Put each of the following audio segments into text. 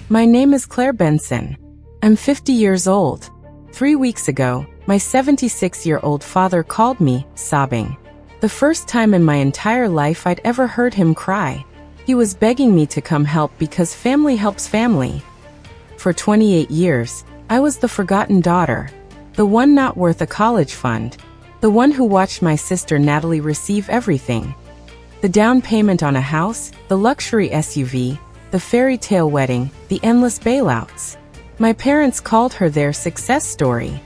My name is Claire Benson. I'm 50 years old. 3 weeks ago, my 76-year-old father called me, sobbing. The first time in my entire life I'd ever heard him cry. He was begging me to come help because family helps family. For 28 years, I was the forgotten daughter, the one not worth a college fund, the one who watched my sister Natalie receive everything. The down payment on a house, the luxury SUV, the fairy tale wedding, the endless bailouts. My parents called her their success story.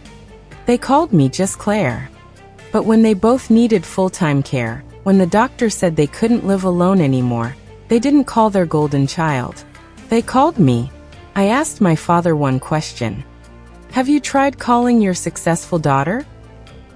They called me just Claire. But when they both needed full-time care, when the doctor said they couldn't live alone anymore, they didn't call their golden child. They called me. I asked my father one question. Have you tried calling your successful daughter?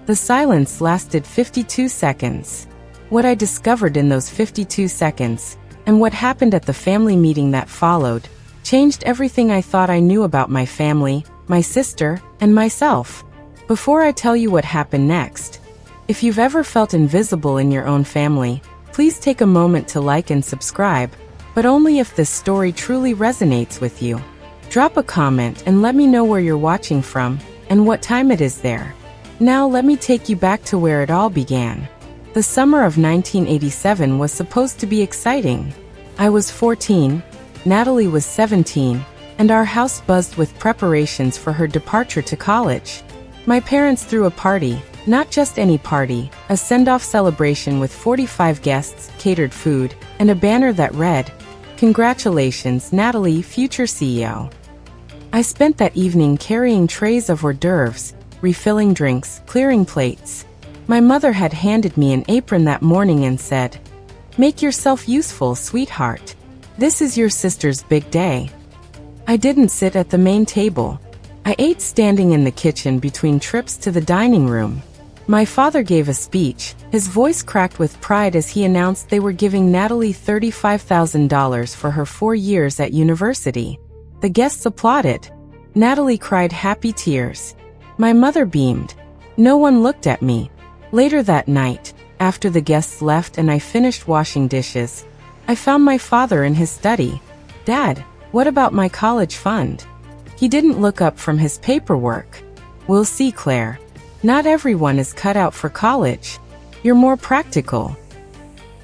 The silence lasted 52 seconds. What I discovered in those 52 seconds, and what happened at the family meeting that followed, changed everything I thought I knew about my family, my sister, and myself. Before I tell you what happened next, if you've ever felt invisible in your own family, please take a moment to like and subscribe, but only if this story truly resonates with you. Drop a comment and let me know where you're watching from, and what time it is there. Now let me take you back to where it all began. The summer of 1987 was supposed to be exciting. I was 14, Natalie was 17, and our house buzzed with preparations for her departure to college. My parents threw a party, not just any party, a send-off celebration with 45 guests, catered food, and a banner that read, "Congratulations, Natalie, future CEO." I spent that evening carrying trays of hors d'oeuvres, refilling drinks, clearing plates. My mother had handed me an apron that morning and said, "Make yourself useful, sweetheart. This is your sister's big day." I didn't sit at the main table. I ate standing in the kitchen between trips to the dining room. My father gave a speech, his voice cracked with pride as he announced they were giving Natalie $35,000 for her 4 years at university. The guests applauded. Natalie cried happy tears. My mother beamed. No one looked at me. Later that night, after the guests left and I finished washing dishes, I found my father in his study. "Dad, what about my college fund?" He didn't look up from his paperwork. "We'll see, Claire. Not everyone is cut out for college. You're more practical."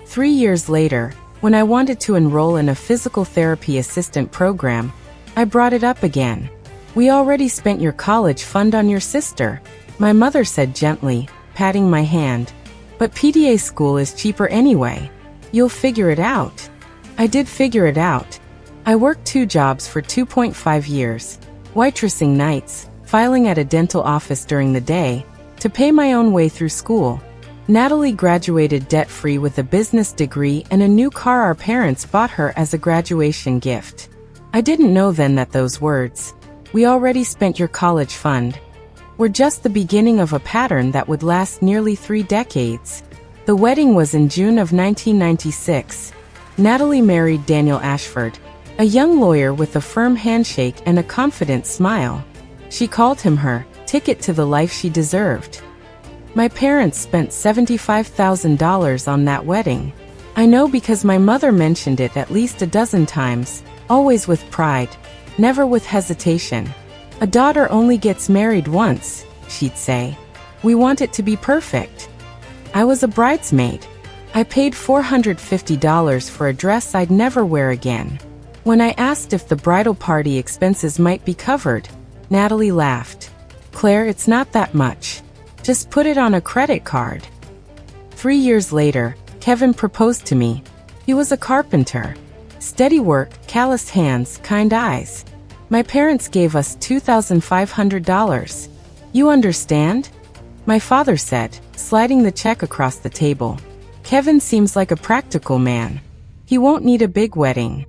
3 years later, when I wanted to enroll in a physical therapy assistant program, I brought it up again. "We already spent your college fund on your sister," my mother said gently, patting my hand. "But PTA school is cheaper anyway. You'll figure it out." I did figure it out. I worked 2 jobs for 2.5 years, waitressing nights, filing at a dental office during the day, to pay my own way through school. Natalie graduated debt-free with a business degree and a new car our parents bought her as a graduation gift. I didn't know then that those words, "We already spent your college fund," were just the beginning of a pattern that would last nearly 3 decades. The wedding was in June of 1996. Natalie married Daniel Ashford, a young lawyer with a firm handshake and a confident smile. She called him her ticket to the life she deserved. My parents spent $75,000 on that wedding. I know because my mother mentioned it at least a dozen times, always with pride, never with hesitation. "A daughter only gets married once," she'd say. "We want it to be perfect." I was a bridesmaid. I paid $450 for a dress I'd never wear again. When I asked if the bridal party expenses might be covered, Natalie laughed. "Claire, it's not that much. Just put it on a credit card." 3 years later, Kevin proposed to me. He was a carpenter. Steady work, calloused hands, kind eyes. My parents gave us $2,500. "You understand?" my father said, sliding the check across the table. "Kevin seems like a practical man. He won't need a big wedding."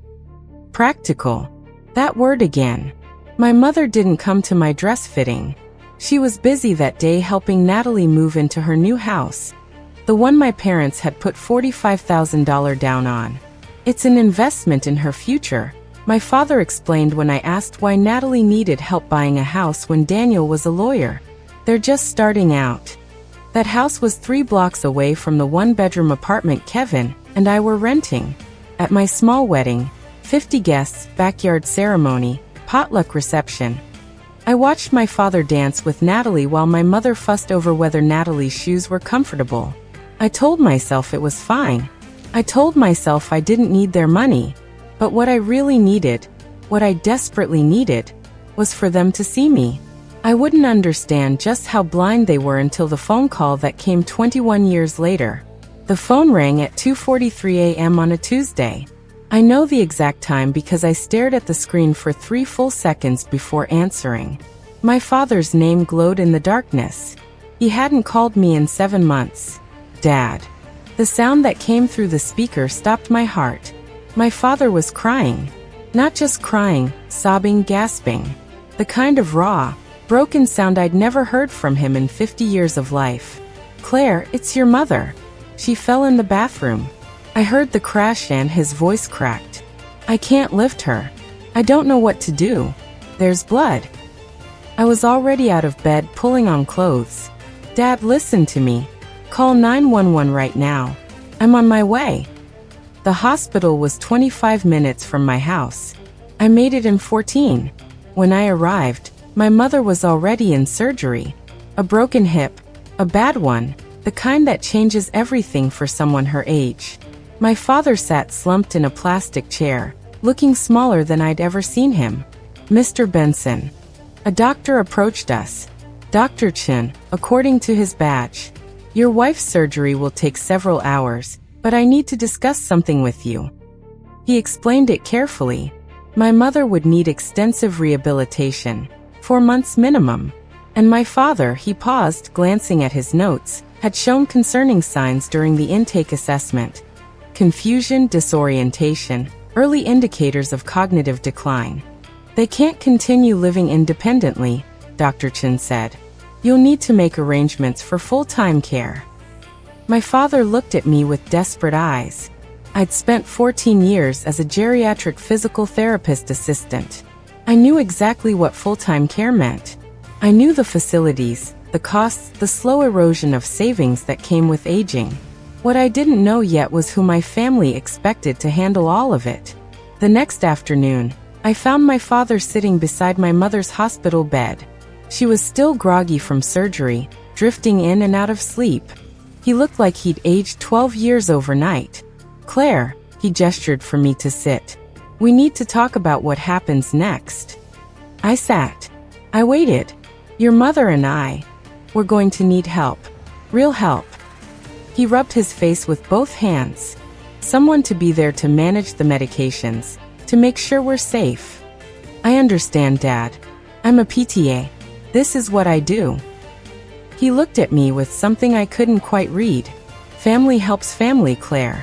Practical. That word again. My mother didn't come to my dress fitting. She was busy that day helping Natalie move into her new house, the one my parents had put $45,000 down on. "It's an investment in her future," my father explained when I asked why Natalie needed help buying a house when Daniel was a lawyer. "They're just starting out." That house was 3 blocks away from the 1-bedroom apartment Kevin and I were renting. At my small wedding, 50 guests, backyard ceremony, potluck reception. I watched my father dance with Natalie while my mother fussed over whether Natalie's shoes were comfortable. I told myself it was fine. I told myself I didn't need their money. But what I really needed, what I desperately needed, was for them to see me. I wouldn't understand just how blind they were until the phone call that came 21 years later. The phone rang at 2:43 a.m. on a Tuesday. I know the exact time because I stared at the screen for 3 full seconds before answering. My father's name glowed in the darkness. He hadn't called me in 7 months. Dad. The sound that came through the speaker stopped my heart. My father was crying. Not just crying, sobbing, gasping. The kind of raw, broken sound I'd never heard from him in 50 years of life. "Claire, it's your mother. She fell in the bathroom." I heard the crash and his voice cracked. "I can't lift her. I don't know what to do. There's blood." I was already out of bed pulling on clothes. "Dad, listen to me. Call 911 right now. I'm on my way." The hospital was 25 minutes from my house. I made it in 14. When I arrived, my mother was already in surgery. A broken hip, a bad one, the kind that changes everything for someone her age. My father sat slumped in a plastic chair, looking smaller than I'd ever seen him. "Mr. Benson." A doctor approached us. "Dr. Chin," according to his badge. "Your wife's surgery will take several hours, but I need to discuss something with you." He explained it carefully. My mother would need extensive rehabilitation, 4 months minimum. And my father, he paused, glancing at his notes, had shown concerning signs during the intake assessment. Confusion, disorientation, early indicators of cognitive decline. "They can't continue living independently," Dr. Chin said. "You'll need to make arrangements for full-time care." My father looked at me with desperate eyes. I'd spent 14 years as a geriatric physical therapist assistant. I knew exactly what full-time care meant. I knew the facilities, the costs, the slow erosion of savings that came with aging. What I didn't know yet was who my family expected to handle all of it. The next afternoon, I found my father sitting beside my mother's hospital bed. She was still groggy from surgery, drifting in and out of sleep. He looked like he'd aged 12 years overnight. "Claire," he gestured for me to sit. "We need to talk about what happens next." I sat. I waited. "Your mother and we're going to need help. Real help." He rubbed his face with both hands. "Someone to be there to manage the medications, to make sure we're safe." "I understand, Dad. I'm a PTA. This is what I do." He looked at me with something I couldn't quite read. "Family helps family, Claire."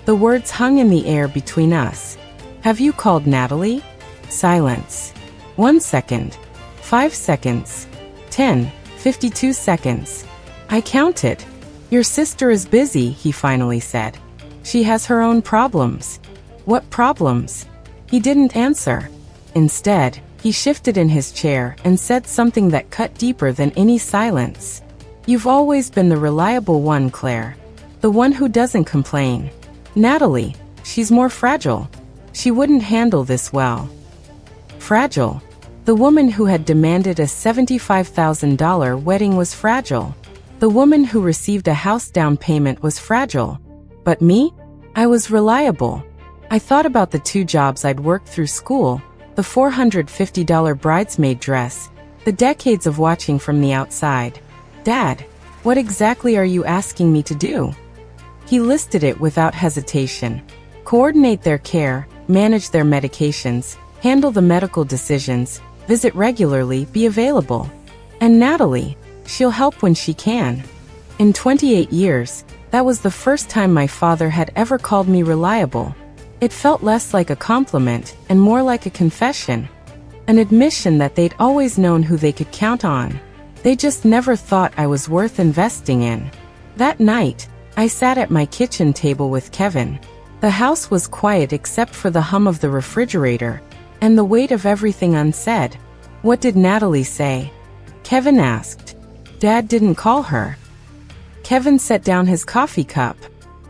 The words hung in the air between us. "Have you called Natalie?" Silence. 1 second. 5 seconds. 10, 52 seconds. I counted. "Your sister is busy," he finally said. "She has her own problems." "What problems?" He didn't answer. Instead, he shifted in his chair and said something that cut deeper than any silence. "You've always been the reliable one, Claire. The one who doesn't complain. Natalie, she's more fragile. She wouldn't handle this well." Fragile. The woman who had demanded a $75,000 wedding was fragile. The woman who received a house down payment was fragile. But me? I was reliable. I thought about the 2 jobs I'd worked through school, the $450 bridesmaid dress, the decades of watching from the outside. "Dad, what exactly are you asking me to do?" He listed it without hesitation. Coordinate their care, manage their medications, handle the medical decisions, visit regularly, be available. And Natalie, she'll help when she can. In 28 years, that was the first time my father had ever called me reliable. It felt less like a compliment and more like a confession. An admission that they'd always known who they could count on. They just never thought I was worth investing in. That night, I sat at my kitchen table with Kevin. The house was quiet except for the hum of the refrigerator and the weight of everything unsaid. "What did Natalie say?" Kevin asked. "Dad didn't call her." Kevin set down his coffee cup.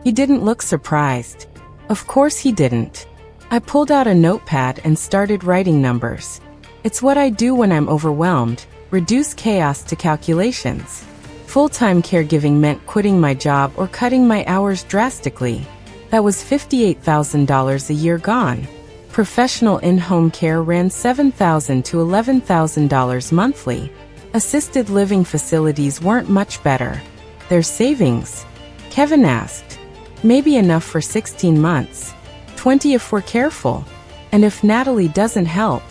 He didn't look surprised. Of course he didn't. I pulled out a notepad and started writing numbers. It's what I do when I'm overwhelmed, reduce chaos to calculations. Full-time caregiving meant quitting my job or cutting my hours drastically. That was $58,000 a year gone. Professional in-home care ran $7,000 to $11,000 monthly. Assisted living facilities weren't much better. There's savings? Kevin asked. Maybe enough for 16 months. 20 if we're careful. And if Natalie doesn't help?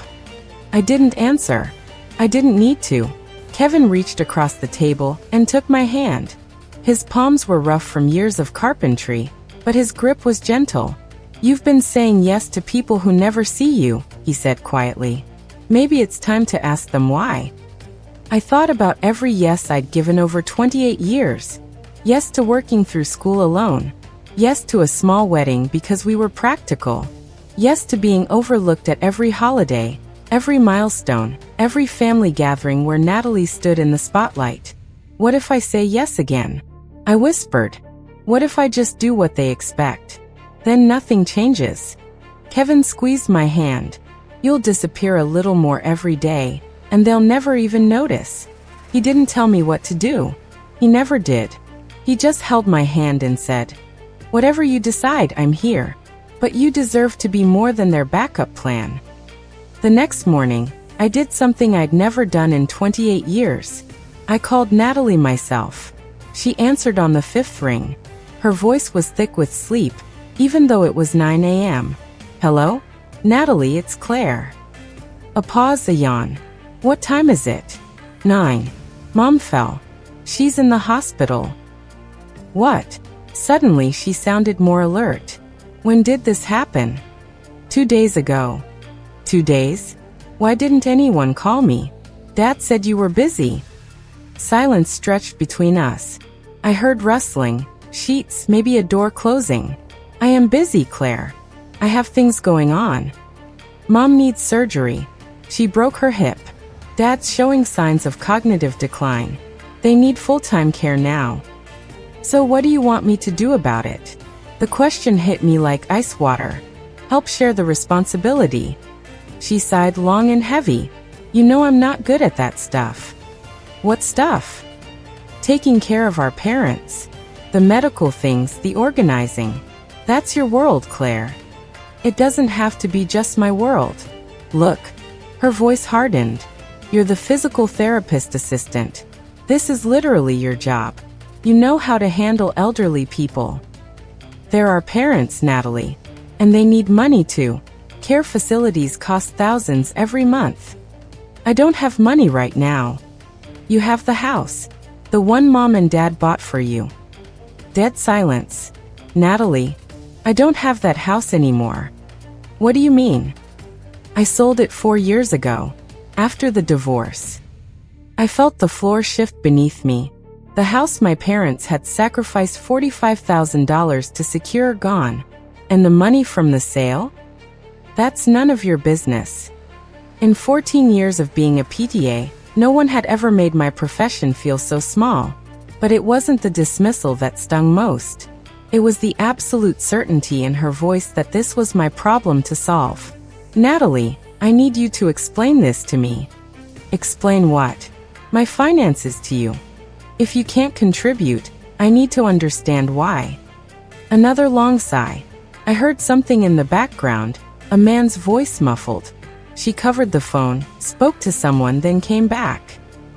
I didn't answer. I didn't need to. Kevin reached across the table and took my hand. His palms were rough from years of carpentry, but his grip was gentle. You've been saying yes to people who never see you, he said quietly. Maybe it's time to ask them why. I thought about every yes I'd given over 28 years. Yes to working through school alone. Yes to a small wedding because we were practical. Yes to being overlooked at every holiday, every milestone, every family gathering where Natalie stood in the spotlight. What if I say yes again? I whispered. What if I just do what they expect? Then nothing changes. Kevin squeezed my hand. You'll disappear a little more every day, and they'll never even notice. He didn't tell me what to do. He never did. He just held my hand and said, whatever you decide, I'm here. But you deserve to be more than their backup plan. The next morning, I did something I'd never done in 28 years. I called Natalie myself. She answered on the 5th ring. Her voice was thick with sleep, even though it was 9 a.m. Hello? Natalie, it's Claire. A pause, a yawn. What time is it? 9. Mom fell. She's in the hospital. What? Suddenly she sounded more alert. When did this happen? 2 days ago. 2 days? Why didn't anyone call me? Dad said you were busy. Silence stretched between us. I heard rustling, sheets, maybe a door closing. I am busy, Claire. I have things going on. Mom needs surgery. She broke her hip. Dad's showing signs of cognitive decline. They need full-time care now. So what do you want me to do about it? The question hit me like ice water. Help share the responsibility. She sighed long and heavy. You know I'm not good at that stuff. What stuff? Taking care of our parents. The medical things, the organizing. That's your world, Claire. It doesn't have to be just my world. Look. Her voice hardened. You're the physical therapist assistant. This is literally your job. You know how to handle elderly people. They're our parents, Natalie. And they need money too. Care facilities cost thousands every month. I don't have money right now. You have the house. The one Mom and Dad bought for you. Dead silence. Natalie, I don't have that house anymore. What do you mean? I sold it 4 years ago, after the divorce. I felt the floor shift beneath me. The house my parents had sacrificed $45,000 to secure gone. And the money from the sale? That's none of your business. In 14 years of being a PTA, no one had ever made my profession feel so small. But it wasn't the dismissal that stung most. It was the absolute certainty in her voice that this was my problem to solve. Natalie, I need you to explain this to me. Explain what? My finances to you. If you can't contribute, I need to understand why. Another long sigh. I heard something in the background, a man's voice muffled. She covered the phone, spoke to someone, then came back.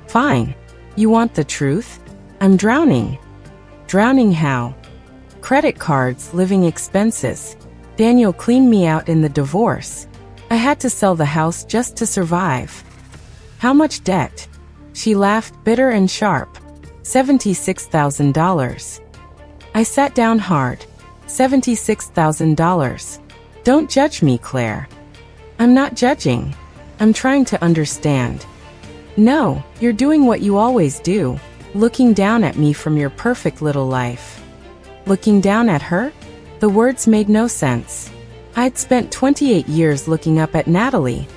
Fine. You want the truth? I'm drowning. Drowning how? Credit cards, living expenses. Daniel cleaned me out in the divorce. I had to sell the house just to survive. How much debt? She laughed, bitter and sharp. $76,000. I sat down hard. $76,000. Don't judge me, Claire. I'm not judging. I'm trying to understand. No, you're doing what you always do, looking down at me from your perfect little life. Looking down at her? The words made no sense. I'd spent 28 years looking up at Natalie,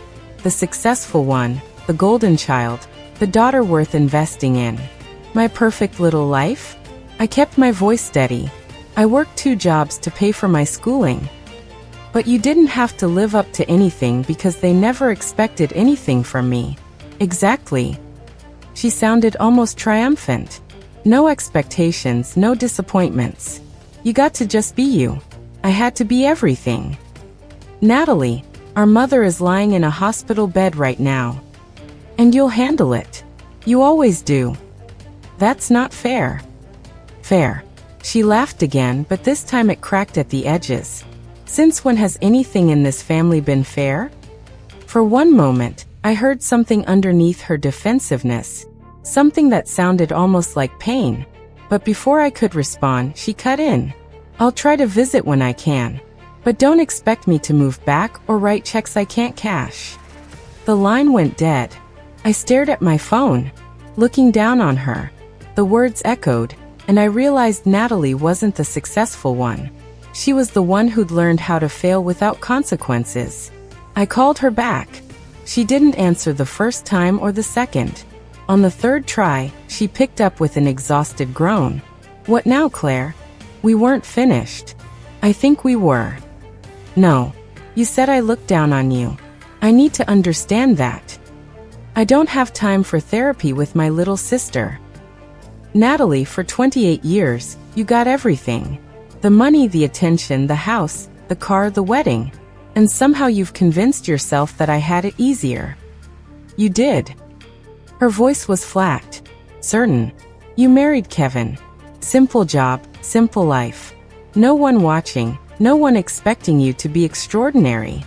the successful one, the golden child, the daughter worth investing in. My perfect little life? I kept my voice steady. I worked 2 jobs to pay for my schooling. But you didn't have to live up to anything because they never expected anything from me. Exactly. She sounded almost triumphant. No expectations, no disappointments. You got to just be you. I had to be everything. Natalie, our mother is lying in a hospital bed right now. And you'll handle it. You always do. That's not fair. Fair. She laughed again, but this time it cracked at the edges. Since when has anything in this family been fair? For one moment, I heard something underneath her defensiveness. Something that sounded almost like pain. But before I could respond, she cut in. I'll try to visit when I can. But don't expect me to move back or write checks I can't cash. The line went dead. I stared at my phone, looking down on her. The words echoed, and I realized Natalie wasn't the successful one. She was the one who'd learned how to fail without consequences. I called her back. She didn't answer the first time or the second. On the third try, she picked up with an exhausted groan. What now, Claire? We weren't finished. I think we were. No. You said I looked down on you. I need to understand that. I don't have time for therapy with my little sister. Natalie, for 28 years, you got everything. The money, the attention, the house, the car, the wedding. And somehow you've convinced yourself that I had it easier. You did. Her voice was flat. Certain. You married Kevin. Simple job, simple life. No one watching, no one expecting you to be extraordinary.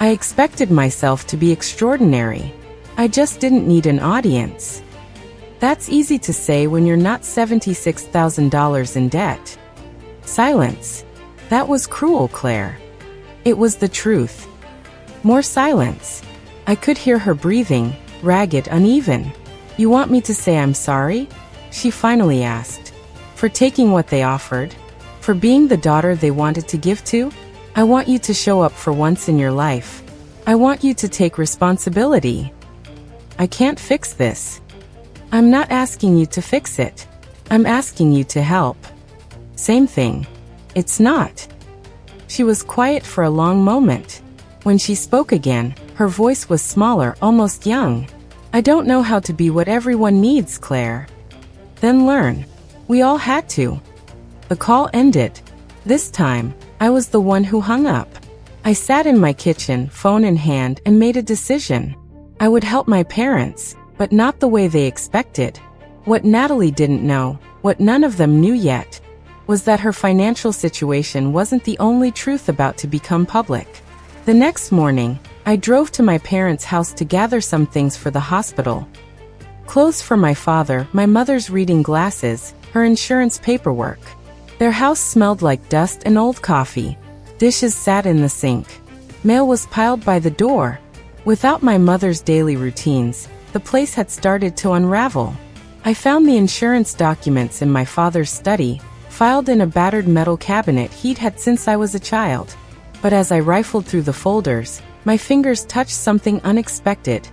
I expected myself to be extraordinary. I just didn't need an audience. That's easy to say when you're not $76,000 in debt. Silence. That was cruel, Claire. It was the truth. More silence. I could hear her breathing, ragged, uneven. You want me to say I'm sorry? She finally asked. For taking what they offered? For being the daughter they wanted to give to? I want you to show up for once in your life. I want you to take responsibility. I can't fix this. I'm not asking you to fix it. I'm asking you to help. Same thing. It's not. She was quiet for a long moment. When she spoke again, her voice was smaller, almost young. I don't know how to be what everyone needs, Claire. Then learn. We all had to. The call ended. This time, I was the one who hung up. I sat in my kitchen, phone in hand, and made a decision. I would help my parents, but not the way they expected. What Natalie didn't know, what none of them knew yet, was that her financial situation wasn't the only truth about to become public. The next morning, I drove to my parents' house to gather some things for the hospital. Clothes for my father, my mother's reading glasses, her insurance paperwork. Their house smelled like dust and old coffee. Dishes sat in the sink. Mail was piled by the door. Without my mother's daily routines, the place had started to unravel. I found the insurance documents in my father's study, filed in a battered metal cabinet he'd had since I was a child. But as I rifled through the folders, my fingers touched something unexpected.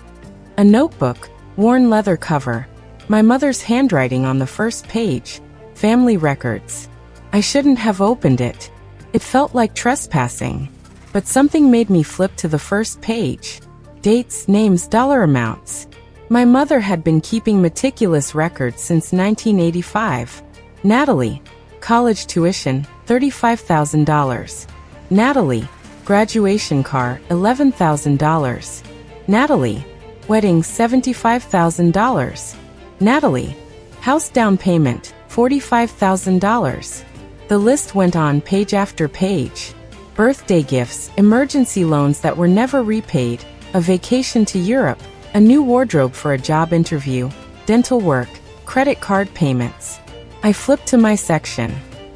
A notebook, worn leather cover. My mother's handwriting on the first page. Family records. I shouldn't have opened it. It felt like trespassing. But something made me flip to the first page. Dates, names, dollar amounts. My mother had been keeping meticulous records since 1985. Natalie. College tuition, $35,000. Natalie. Graduation car, $11,000. Natalie. Wedding, $75,000. Natalie. House down payment, $45,000. The list went on page after page. Birthday gifts, emergency loans that were never repaid, a vacation to Europe, a new wardrobe for a job interview, dental work, credit card payments. I flipped to my section.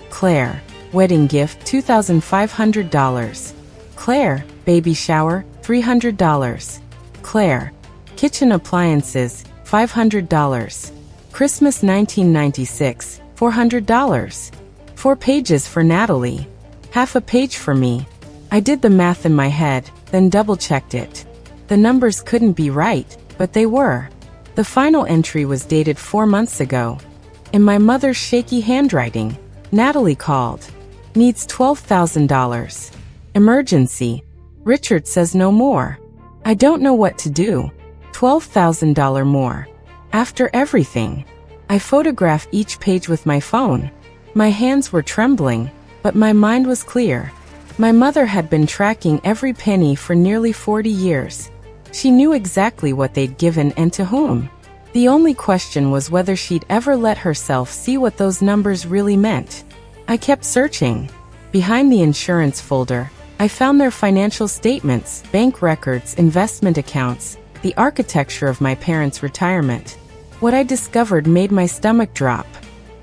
Claire. Wedding gift, $2,500. Claire. Baby shower, $300. Claire. Kitchen appliances, $500. Christmas 1996, $400. 4 pages for Natalie. Half a page for me. I did the math in my head, then double-checked it. The numbers couldn't be right, but they were. The final entry was dated 4 months ago. In my mother's shaky handwriting, Natalie called. Needs $12,000. Emergency. Richard says no more. I don't know what to do. $12,000 more. After everything. I photograph each page with my phone. My hands were trembling, but my mind was clear. My mother had been tracking every penny for nearly 40 years. She knew exactly what they'd given and to whom. The only question was whether she'd ever let herself see what those numbers really meant. I kept searching. Behind the insurance folder, I found their financial statements, bank records, investment accounts, the architecture of my parents' retirement. What I discovered made my stomach drop.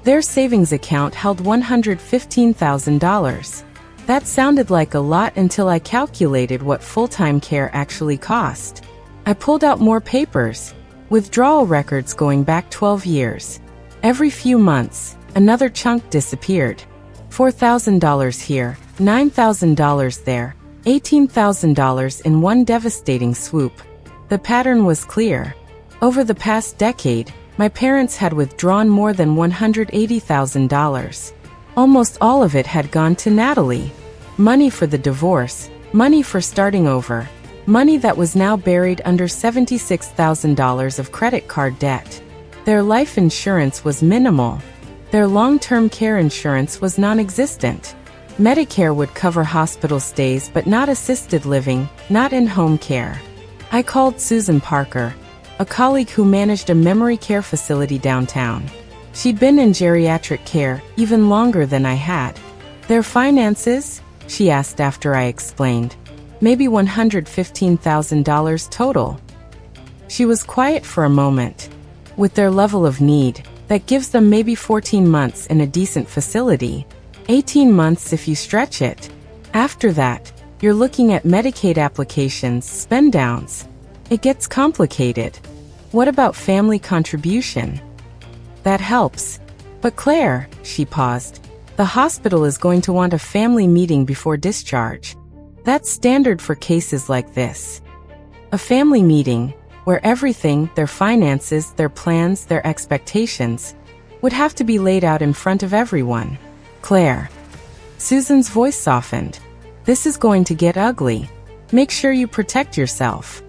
Their savings account held $115,000. That sounded like a lot until I calculated what full-time care actually cost. I pulled out more papers, withdrawal records going back 12 years. Every few months, another chunk disappeared. $4,000 here, $9,000 there, $18,000 in one devastating swoop. The pattern was clear. Over the past decade, my parents had withdrawn more than $180,000. Almost all of it had gone to Natalie. Money for the divorce, money for starting over, money that was now buried under $76,000 of credit card debt. Their life insurance was minimal. Their long-term care insurance was non-existent. Medicare would cover hospital stays but not assisted living, not in-home care. I called Susan Parker, a colleague who managed a memory care facility downtown. She'd been in geriatric care even longer than I had. Their finances? She asked after I explained. Maybe $115,000 total. She was quiet for a moment. With their level of need, that gives them maybe 14 months in a decent facility. 18 months if you stretch it. After that, you're looking at Medicaid applications, spend downs. It gets complicated. What about family contribution? That helps. But Claire, she paused, the hospital is going to want a family meeting before discharge. That's standard for cases like this. A family meeting, where everything, their finances, their plans, their expectations, would have to be laid out in front of everyone. Claire. Susan's voice softened. This is going to get ugly. Make sure you protect yourself.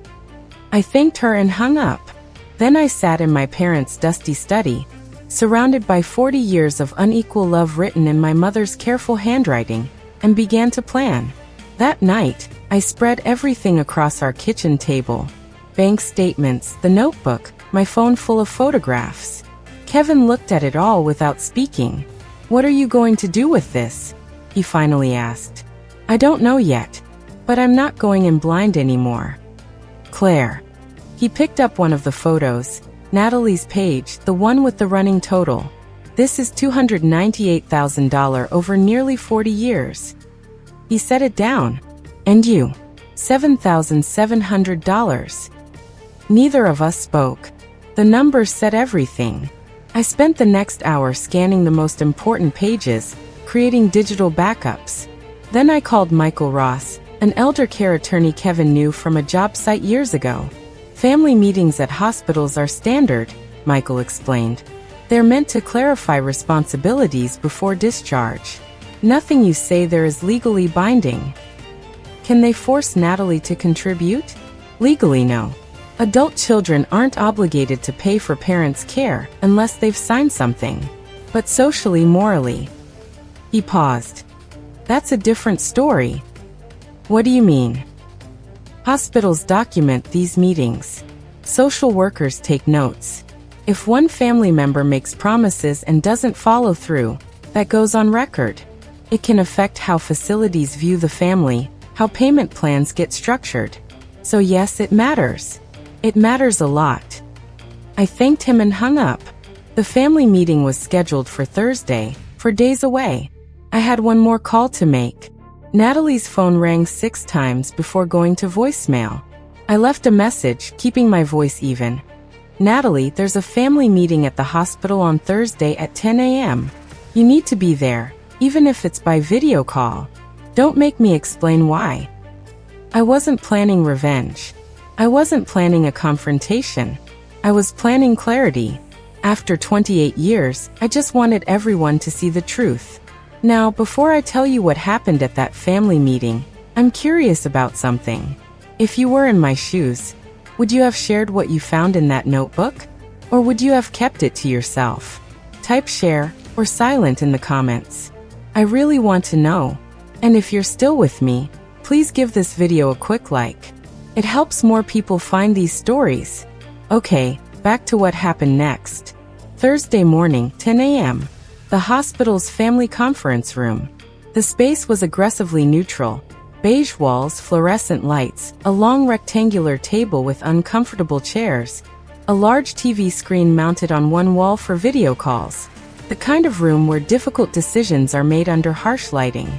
I thanked her and hung up. Then I sat in my parents' dusty study, surrounded by 40 years of unequal love written in my mother's careful handwriting, and began to plan. That night, I spread everything across our kitchen table. Bank statements, the notebook, my phone full of photographs. Kevin looked at it all without speaking. What are you going to do with this? He finally asked. I don't know yet, but I'm not going in blind anymore. Claire. He picked up one of the photos, Natalie's page, the one with the running total. This is $298,000 over nearly 40 years. He set it down. And you? $7,700. Neither of us spoke. The numbers said everything. I spent the next hour scanning the most important pages, creating digital backups. Then I called Michael Ross, an elder care attorney Kevin knew from a job site years ago. Family meetings at hospitals are standard, Michael explained. They're meant to clarify responsibilities before discharge. Nothing you say there is legally binding. Can they force Natalie to contribute? Legally, no. Adult children aren't obligated to pay for parents' care unless they've signed something. But socially, morally. He paused. That's a different story. What do you mean? Hospitals document these meetings. Social workers take notes. If one family member makes promises and doesn't follow through, that goes on record. It can affect how facilities view the family, how payment plans get structured. So yes, it matters. It matters a lot. I thanked him and hung up. The family meeting was scheduled for Thursday, for days away. I had one more call to make. Natalie's phone rang 6 times before going to voicemail. I left a message, keeping my voice even. Natalie, there's a family meeting at the hospital on Thursday at 10 a.m. You need to be there, even if it's by video call. Don't make me explain why. I wasn't planning revenge. I wasn't planning a confrontation. I was planning clarity. After 28 years, I just wanted everyone to see the truth. Now, before I tell you what happened at that family meeting, I'm curious about something. If you were in my shoes, would you have shared what you found in that notebook? Or would you have kept it to yourself? Type share or silent in the comments. I really want to know. And if you're still with me, please give this video a quick like. It helps more people find these stories. Okay, back to what happened next. Thursday morning, 10 a.m. The hospital's family conference room. The space was aggressively neutral. Beige walls, fluorescent lights, a long rectangular table with uncomfortable chairs, a large TV screen mounted on one wall for video calls. The kind of room where difficult decisions are made under harsh lighting.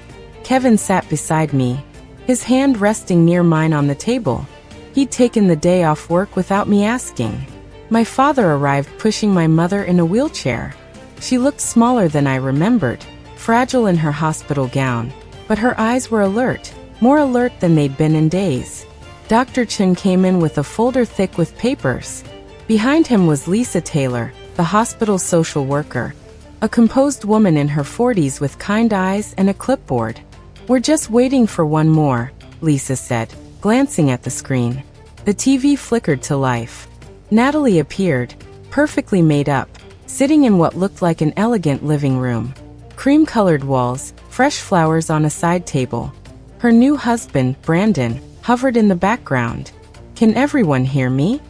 Kevin sat beside me, his hand resting near mine on the table. He'd taken the day off work without me asking. My father arrived pushing my mother in a wheelchair. She looked smaller than I remembered, fragile in her hospital gown, but her eyes were alert, more alert than they'd been in days. Dr. Chen came in with a folder thick with papers. Behind him was Lisa Taylor, the hospital's social worker, a composed woman in her 40s with kind eyes and a clipboard. "We're just waiting for one more," Lisa said, glancing at the screen. The TV flickered to life. Natalie appeared, perfectly made up, sitting in what looked like an elegant living room. Cream-colored walls, fresh flowers on a side table. Her new husband, Brandon, hovered in the background. "Can everyone hear me?"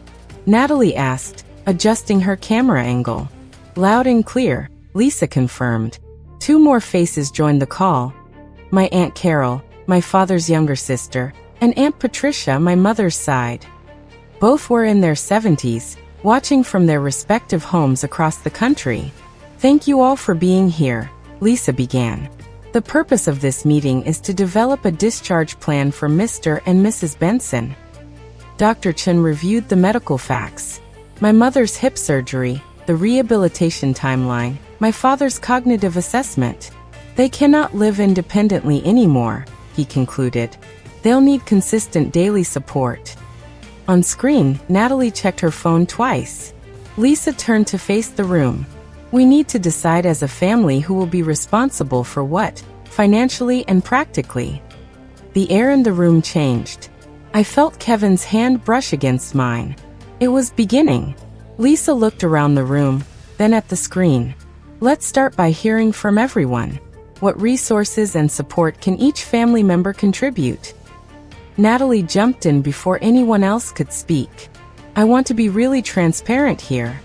Natalie asked, adjusting her camera angle. "Loud and clear," Lisa confirmed. Two more faces joined the call. My Aunt Carol, my father's younger sister, and Aunt Patricia, my mother's side. Both were in their 70s, watching from their respective homes across the country. "Thank you all for being here," Lisa began. "The purpose of this meeting is to develop a discharge plan for Mr. and Mrs. Benson." Dr. Chen reviewed the medical facts. My mother's hip surgery, the rehabilitation timeline, my father's cognitive assessment. "They cannot live independently anymore," he concluded. "They'll need consistent daily support." On screen, Natalie checked her phone twice. Lisa turned to face the room. "We need to decide as a family who will be responsible for what, financially and practically." The air in the room changed. I felt Kevin's hand brush against mine. It was beginning. Lisa looked around the room, then at the screen. "Let's start by hearing from everyone. What resources and support can each family member contribute?" Natalie jumped in before anyone else could speak. "I want to be really transparent here."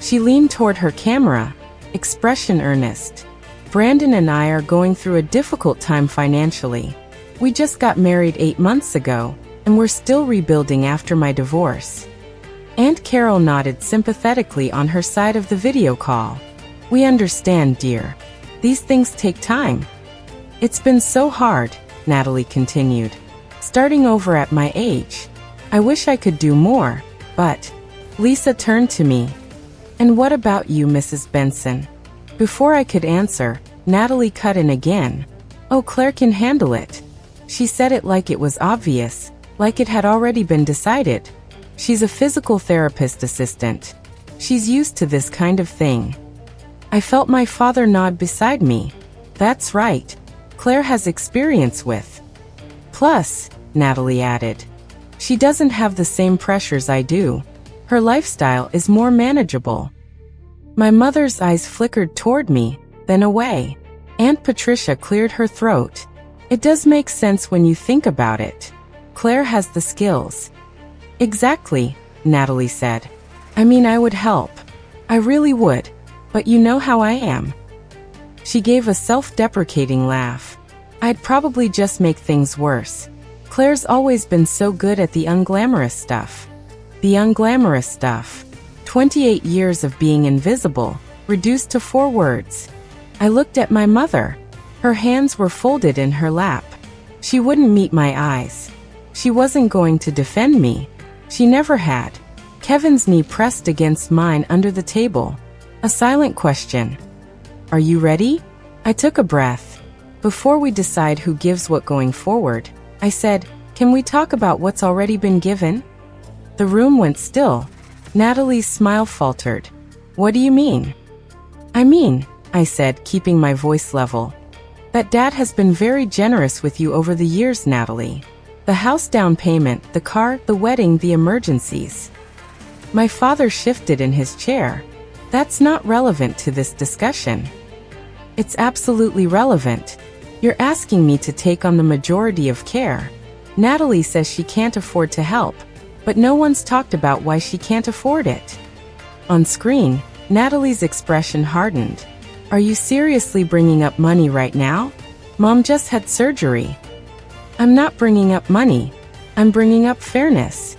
She leaned toward her camera, expression earnest. "Brandon and I are going through a difficult time financially. We just got married 8 months ago, and we're still rebuilding after my divorce." Aunt Carol nodded sympathetically on her side of the video call. "We understand, dear. These things take time." "It's been so hard," Natalie continued. "Starting over at my age. I wish I could do more, but..." Lisa turned to me. "And what about you, Mrs. Benson?" Before I could answer, Natalie cut in again. "Oh, Claire can handle it." She said it like it was obvious, like it had already been decided. "She's a physical therapist assistant. She's used to this kind of thing." I felt my father nod beside me. "That's right. Claire has experience with." "Plus," Natalie added, "she doesn't have the same pressures I do. Her lifestyle is more manageable." My mother's eyes flickered toward me, then away. Aunt Patricia cleared her throat. "It does make sense when you think about it. Claire has the skills." "Exactly," Natalie said. "I mean, I would help. I really would. But you know how I am." She gave a self-deprecating laugh. "I'd probably just make things worse. Claire's always been so good at the unglamorous stuff." The unglamorous stuff. 28 years of being invisible, reduced to 4 words. I looked at my mother. Her hands were folded in her lap. She wouldn't meet my eyes. She wasn't going to defend me. She never had. Kevin's knee pressed against mine under the table. A silent question. "Are you ready?" I took a breath. "Before we decide who gives what going forward," I said, "can we talk about what's already been given?" The room went still. Natalie's smile faltered. "What do you mean?" "I mean," I said, keeping my voice level, That Dad has been very generous with you over the years, Natalie. The house down payment, the car, the wedding, the emergencies. My father shifted in his chair. That's not relevant to this discussion. It's absolutely relevant. You're asking me to take on the majority of care. Natalie says she can't afford to help, but no one's talked about why she can't afford it. On screen, Natalie's expression hardened. Are you seriously bringing up money right now? Mom just had surgery. I'm not bringing up money. I'm bringing up fairness.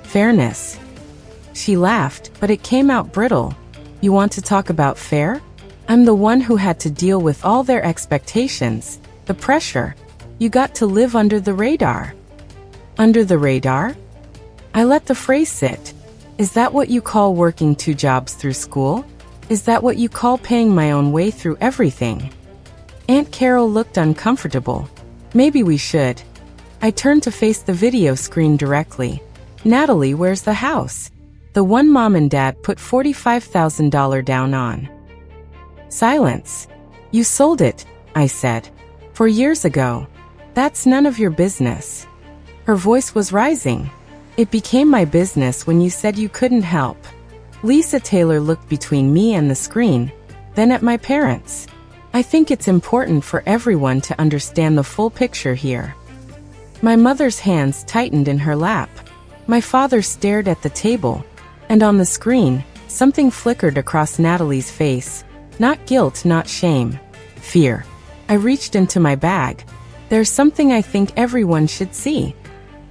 Fairness. She laughed, but it came out brittle. You want to talk about fair? I'm the one who had to deal with all their expectations, the pressure. You got to live under the radar. Under the radar? I let the phrase sit. Is that what you call working 2 jobs through school? Is that what you call paying my own way through everything? Aunt Carol looked uncomfortable. Maybe we should. I turned to face the video screen directly. Natalie, where's the house? The one Mom and Dad put $45,000 down on. Silence. You sold it, I said. 4 years ago. That's none of your business. Her voice was rising. It became my business when you said you couldn't help. Lisa Taylor looked between me and the screen, then at my parents. I think it's important for everyone to understand the full picture here. My mother's hands tightened in her lap. My father stared at the table, and on the screen, something flickered across Natalie's face. Not guilt, not shame. Fear. I reached into my bag. There's something I think everyone should see.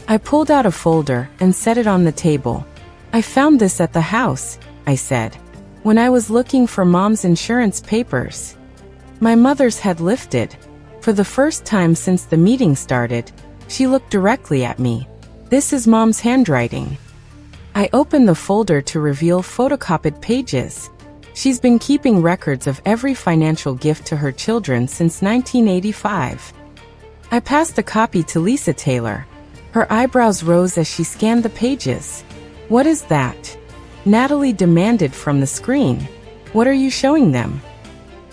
I pulled out a folder and set it on the table. I found this at the house, I said, when I was looking for Mom's insurance papers. My mother's head lifted. For the first time since the meeting started, she looked directly at me. This is Mom's handwriting. I opened the folder to reveal photocopied pages. She's been keeping records of every financial gift to her children since 1985. I passed a copy to Lisa Taylor. Her eyebrows rose as she scanned the pages. What is that? Natalie demanded from the screen. What are you showing them?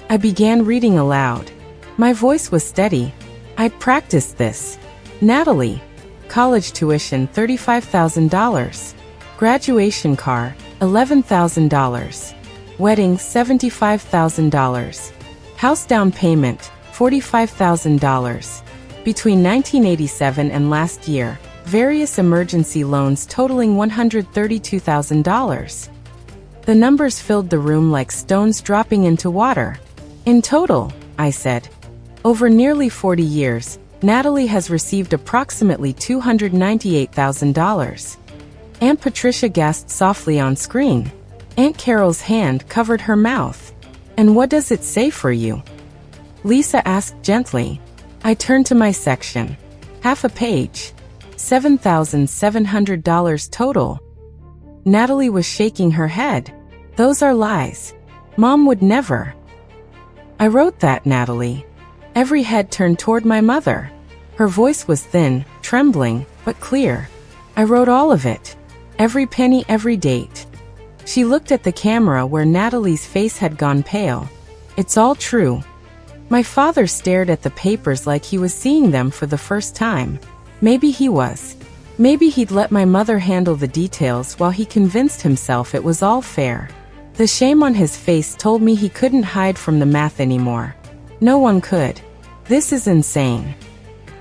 I began reading aloud. My voice was steady. I'd practiced this. Natalie. College tuition $35,000. Graduation car $11,000. Wedding $75,000. House down payment $45,000. Between 1987 and last year, various emergency loans totaling $132,000. The numbers filled the room like stones dropping into water. In total, I said, over nearly 40 years, Natalie has received approximately $298,000. Aunt Patricia gasped softly on screen. Aunt Carol's hand covered her mouth. And what does it say for you? Lisa asked gently. I turned to my section. Half a page. $7,700 total. Natalie was shaking her head. Those are lies. Mom would never. I wrote that, Natalie. Every head turned toward my mother. Her voice was thin, trembling, but clear. I wrote all of it. Every penny, every date. She looked at the camera where Natalie's face had gone pale. It's all true. My father stared at the papers like he was seeing them for the first time. Maybe he was. Maybe he'd let my mother handle the details while he convinced himself it was all fair. The shame on his face told me he couldn't hide from the math anymore. No one could. This is insane.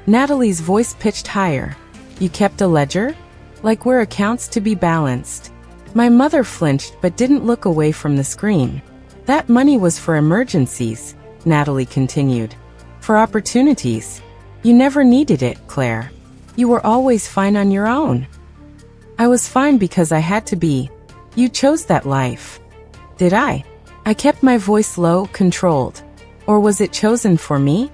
Natalie's voice pitched higher. You kept a ledger? Like we're accounts to be balanced. My mother flinched but didn't look away from the screen. That money was for emergencies, Natalie continued. For opportunities. You never needed it, Claire. You were always fine on your own. I was fine because I had to be. You chose that life. Did I? I kept my voice low, controlled. Or was it chosen for me?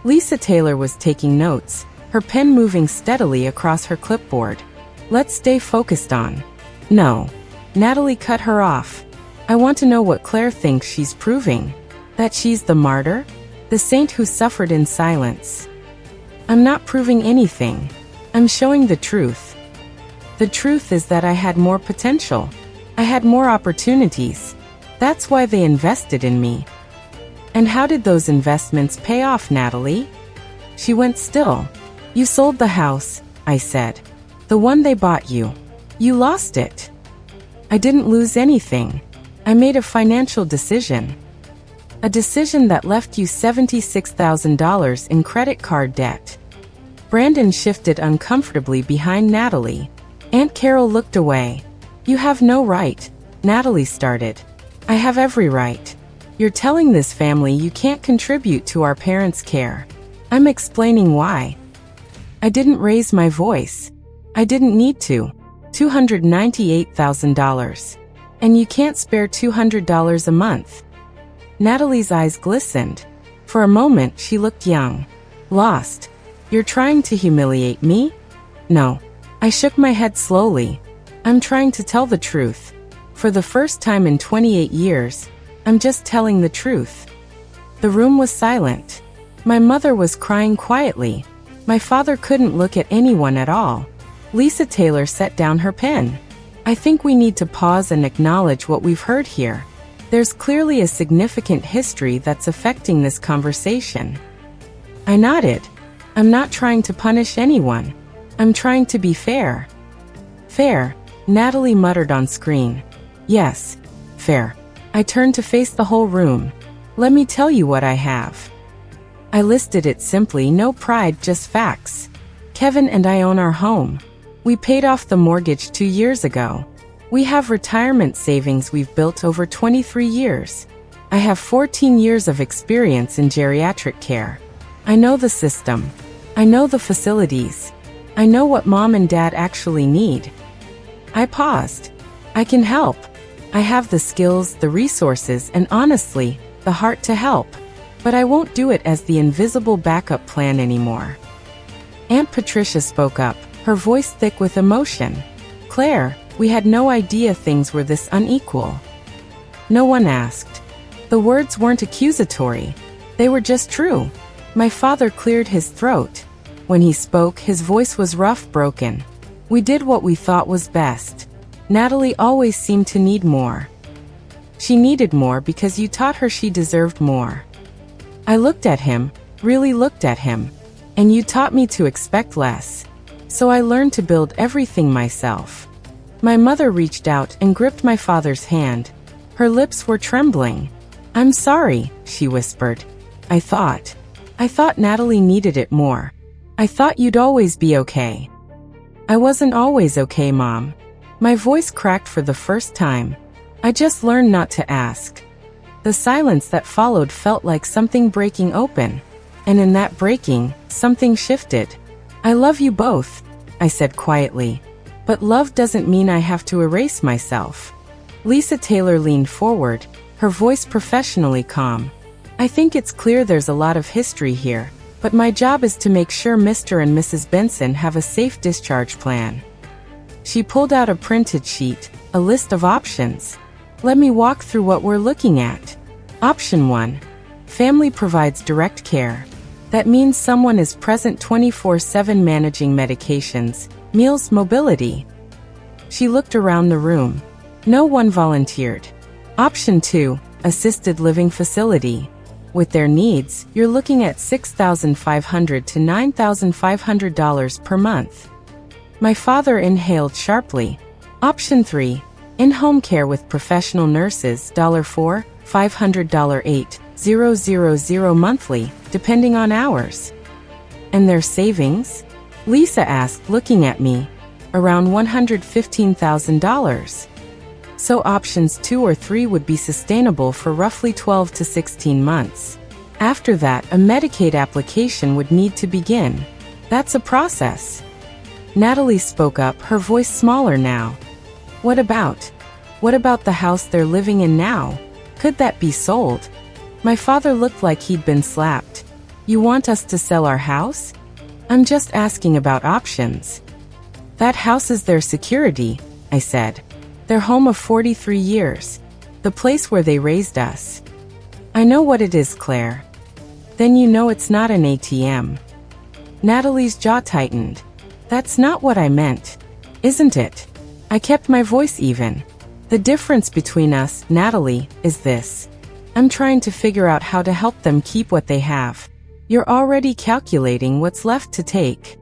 Lisa Taylor was taking notes, her pen moving steadily across her clipboard. Let's stay focused on. No. Natalie cut her off. I want to know what Claire thinks she's proving. That she's the martyr? The saint who suffered in silence. I'm not proving anything. I'm showing the truth. The truth is that I had more potential. I had more opportunities. That's why they invested in me. And how did those investments pay off, Natalie? She went still. You sold the house, I said. The one they bought you. You lost it. I didn't lose anything. I made a financial decision. A decision that left you $76,000 in credit card debt. Brandon shifted uncomfortably behind Natalie. Aunt Carol looked away. You have no right, Natalie started. I have every right. You're telling this family you can't contribute to our parents' care. I'm explaining why. I didn't raise my voice. I didn't need to. $298,000. And you can't spare $200 a month. Natalie's eyes glistened. For a moment, she looked young. Lost. You're trying to humiliate me? No. I shook my head slowly. I'm trying to tell the truth. For the first time in 28 years, I'm just telling the truth. The room was silent. My mother was crying quietly. My father couldn't look at anyone at all. Lisa Taylor set down her pen. I think we need to pause and acknowledge what we've heard here. There's clearly a significant history that's affecting this conversation. I nodded. I'm not trying to punish anyone. I'm trying to be fair. Fair, Natalie muttered on screen. Yes, fair. I turned to face the whole room. Let me tell you what I have. I listed it simply, no pride, just facts. Kevin and I own our home. We paid off the mortgage 2 years ago. We have retirement savings we've built over 23 years. I have 14 years of experience in geriatric care. I know the system. I know the facilities. I know what mom and dad actually need. I paused. I can help. I have the skills, the resources, and honestly, the heart to help. But I won't do it as the invisible backup plan anymore. Aunt Patricia spoke up, her voice thick with emotion. Claire, we had no idea things were this unequal. No one asked. The words weren't accusatory. They were just true. My father cleared his throat. When he spoke, his voice was rough, broken. We did what we thought was best. Natalie always seemed to need more. She needed more because you taught her she deserved more. I looked at him, really looked at him. And you taught me to expect less. So I learned to build everything myself. My mother reached out and gripped my father's hand. Her lips were trembling. I'm sorry, she whispered. I thought Natalie needed it more. I thought you'd always be okay. I wasn't always okay, Mom. My voice cracked for the first time. I just learned not to ask. The silence that followed felt like something breaking open. And in that breaking, something shifted. I love you both, I said quietly. But love doesn't mean I have to erase myself. Lisa Taylor leaned forward, her voice professionally calm. I think it's clear there's a lot of history here, but my job is to make sure Mr. and Mrs. Benson have a safe discharge plan. She pulled out a printed sheet, a list of options. Let me walk through what we're looking at. Option 1. Family provides direct care. That means someone is present 24/7 managing medications, meals, mobility. She looked around the room. No one volunteered. Option 2. Assisted living facility. With their needs, you're looking at $6,500 to $9,500 per month. My father inhaled sharply. Option 3. In-home care with professional nurses, $4, $500, $8,000 monthly, depending on hours. And their savings? Lisa asked, looking at me. Around $115,000. So options 2 or 3 would be sustainable for roughly 12 to 16 months. After that, a Medicaid application would need to begin. That's a process. Natalie spoke up, her voice smaller now. What about the house they're living in now? Could that be sold? My father looked like he'd been slapped. You want us to sell our house? I'm just asking about options. That house is their security, I said. Their home of 43 years. The place where they raised us. I know what it is, Claire. Then you know it's not an ATM. Natalie's jaw tightened. That's not what I meant. Isn't it? I kept my voice even. The difference between us, Natalie, is this. I'm trying to figure out how to help them keep what they have. You're already calculating what's left to take.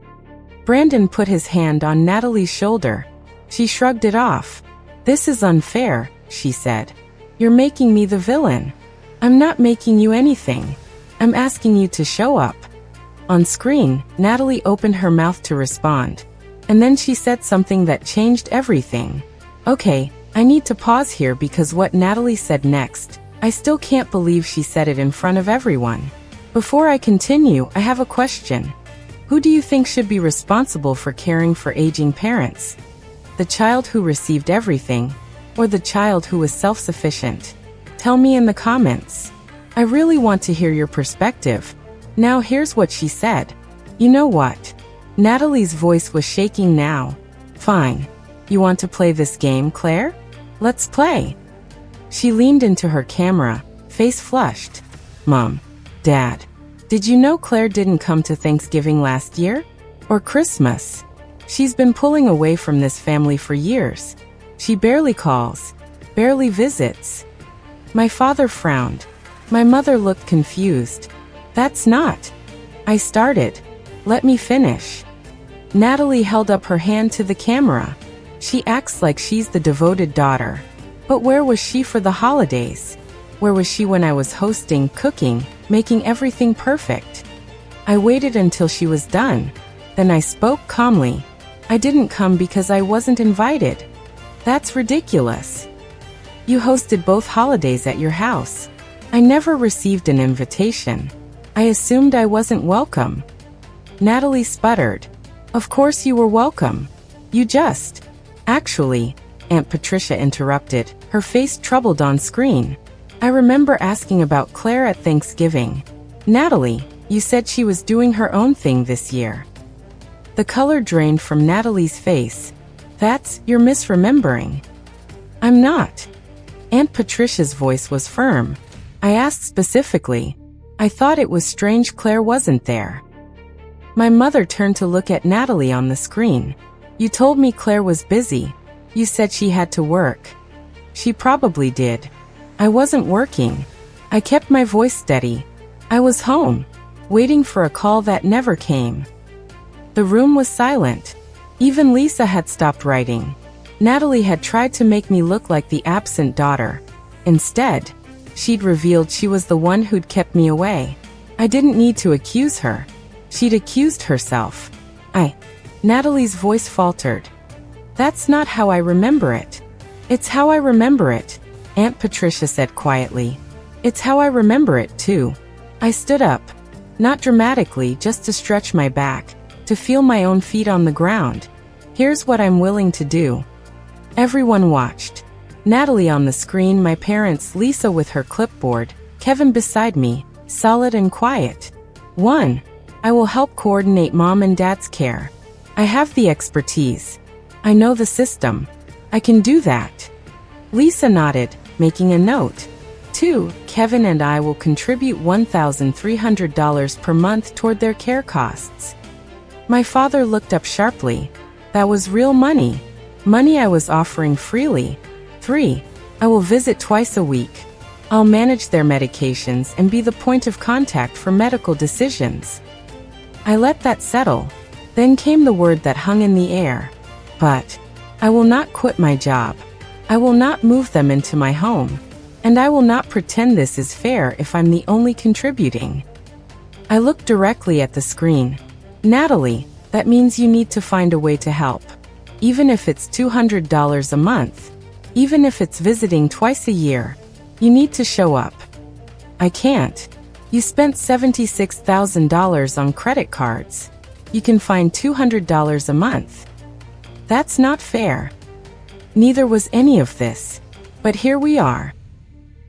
Brandon put his hand on Natalie's shoulder. She shrugged it off. This is unfair, she said. You're making me the villain. I'm not making you anything. I'm asking you to show up. On screen, Natalie opened her mouth to respond. And then she said something that changed everything. Okay, I need to pause here because what Natalie said next, I still can't believe she said it in front of everyone. Before I continue, I have a question. Who do you think should be responsible for caring for aging parents? The child who received everything, or the child who was self-sufficient? Tell me in the comments. I really want to hear your perspective. Now here's what she said. You know what? Natalie's voice was shaking now. Fine. You want to play this game, Claire? Let's play. She leaned into her camera, face flushed. Mom, Dad, did you know Claire didn't come to Thanksgiving last year? Or Christmas? She's been pulling away from this family for years. She barely calls, barely visits. My father frowned. My mother looked confused. That's not. I started. Let me finish. Natalie held up her hand to the camera. She acts like she's the devoted daughter. But where was she for the holidays? Where was she when I was hosting, cooking, making everything perfect? I waited until she was done. Then I spoke calmly. I didn't come because I wasn't invited. That's ridiculous. You hosted both holidays at your house. I never received an invitation. I assumed I wasn't welcome. Natalie sputtered. Of course you were welcome. You just... Actually, Aunt Patricia interrupted, her face troubled on screen. I remember asking about Claire at Thanksgiving. Natalie, you said she was doing her own thing this year. The color drained from Natalie's face. You're misremembering. I'm not. Aunt Patricia's voice was firm. I asked specifically. I thought it was strange Claire wasn't there. My mother turned to look at Natalie on the screen. You told me Claire was busy. You said she had to work. She probably did. I wasn't working. I kept my voice steady. I was home, waiting for a call that never came. The room was silent. Even Lisa had stopped writing. Natalie had tried to make me look like the absent daughter. Instead, she'd revealed she was the one who'd kept me away. I didn't need to accuse her. She'd accused herself. Natalie's voice faltered. That's not how I remember it. It's how I remember it, Aunt Patricia said quietly. It's how I remember it, too. I stood up. Not dramatically, just to stretch my back, to feel my own feet on the ground. Here's what I'm willing to do. Everyone watched. Natalie on the screen, my parents, Lisa with her clipboard, Kevin beside me, solid and quiet. 1. I will help coordinate Mom and Dad's care. I have the expertise. I know the system. I can do that. Lisa nodded, making a note. 2. Kevin and I will contribute $1,300 per month toward their care costs. My father looked up sharply. That was real money. Money I was offering freely. 3. I will visit twice a week. I'll manage their medications and be the point of contact for medical decisions. I let that settle. Then came the word that hung in the air. But I will not quit my job. I will not move them into my home. And I will not pretend this is fair if I'm the only contributing. I looked directly at the screen. Natalie, that means you need to find a way to help. Even if it's $200 a month. Even if it's visiting twice a year. You need to show up. I can't. You spent $76,000 on credit cards. You can find $200 a month. That's not fair. Neither was any of this. But here we are.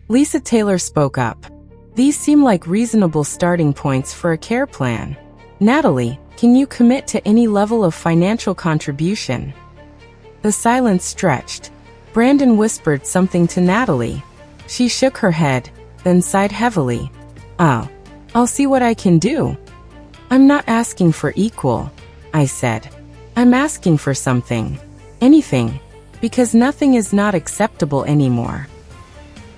Lisa Taylor spoke up. These seem like reasonable starting points for a care plan. Natalie, can you commit to any level of financial contribution? The silence stretched. Brandon whispered something to Natalie. She shook her head, then sighed heavily. Oh, I'll see what I can do. I'm not asking for equal, I said. I'm asking for something. Anything. Because nothing is not acceptable anymore.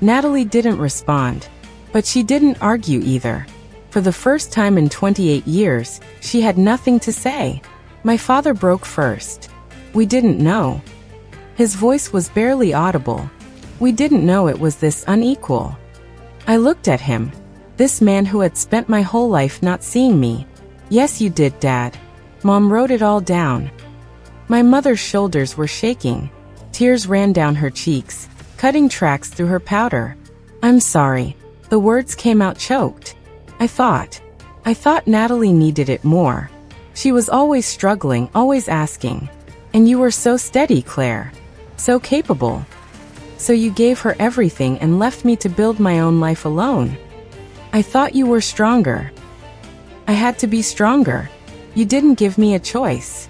Natalie didn't respond. But she didn't argue either. For the first time in 28 years, she had nothing to say. My father broke first. We didn't know. His voice was barely audible. We didn't know it was this unequal. I looked at him. This man who had spent my whole life not seeing me. Yes, you did, Dad. Mom wrote it all down. My mother's shoulders were shaking. Tears ran down her cheeks, cutting tracks through her powder. I'm sorry. The words came out choked. I thought Natalie needed it more. She was always struggling, always asking. And you were so steady, Claire. So capable. So you gave her everything and left me to build my own life alone. I thought you were stronger. I had to be stronger. You didn't give me a choice.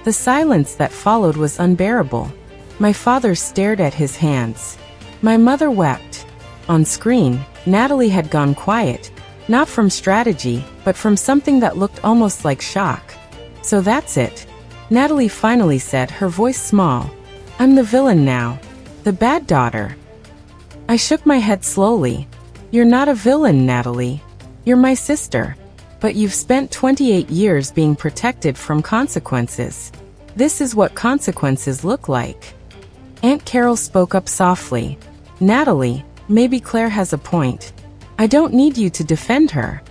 The silence that followed was unbearable. My father stared at his hands. My mother wept. On screen, Natalie had gone quiet. Not from strategy, but from something that looked almost like shock. So that's it. Natalie finally said, her voice small. I'm the villain now. The bad daughter. I shook my head slowly. You're not a villain, Natalie. You're my sister. But you've spent 28 years being protected from consequences. This is what consequences look like. Aunt Carol spoke up softly. Natalie, maybe Claire has a point. I don't need you to defend her.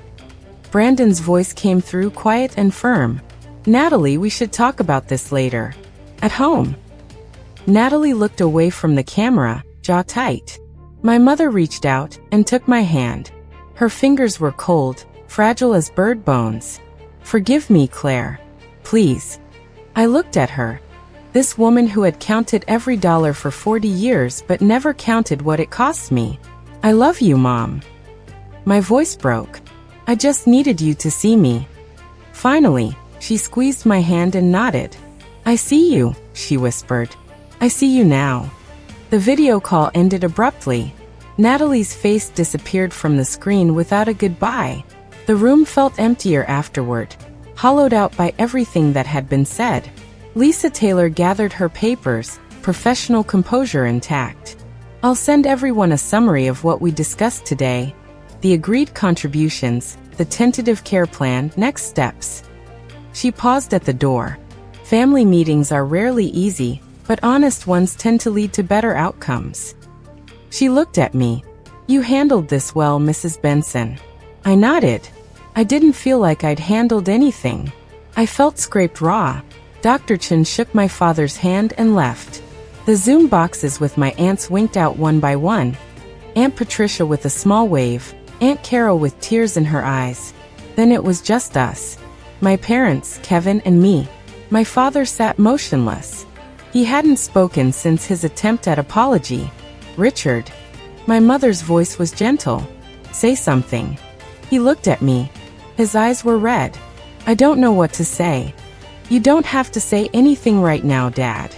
Brandon's voice came through quiet and firm. Natalie, we should talk about this later. At home. Natalie looked away from the camera, jaw tight. My mother reached out and took my hand. Her fingers were cold, fragile as bird bones. Forgive me, Claire. Please. I looked at her. This woman who had counted every dollar for 40 years but never counted what it cost me. I love you, Mom. My voice broke. I just needed you to see me. Finally, she squeezed my hand and nodded. I see you, she whispered. I see you now. The video call ended abruptly. Natalie's face disappeared from the screen without a goodbye. The room felt emptier afterward, hollowed out by everything that had been said. Lisa Taylor gathered her papers, professional composure intact. I'll send everyone a summary of what we discussed today. The agreed contributions, the tentative care plan, next steps. She paused at the door. Family meetings are rarely easy, but honest ones tend to lead to better outcomes. She looked at me. You handled this well, Mrs. Benson. I nodded. I didn't feel like I'd handled anything. I felt scraped raw. Dr. Chen shook my father's hand and left. The Zoom boxes with my aunts winked out one by one. Aunt Patricia with a small wave, Aunt Carol with tears in her eyes. Then it was just us. My parents, Kevin and me. My father sat motionless. He hadn't spoken since his attempt at apology. Richard. My mother's voice was gentle. Say something. He looked at me. His eyes were red. I don't know what to say. You don't have to say anything right now, Dad.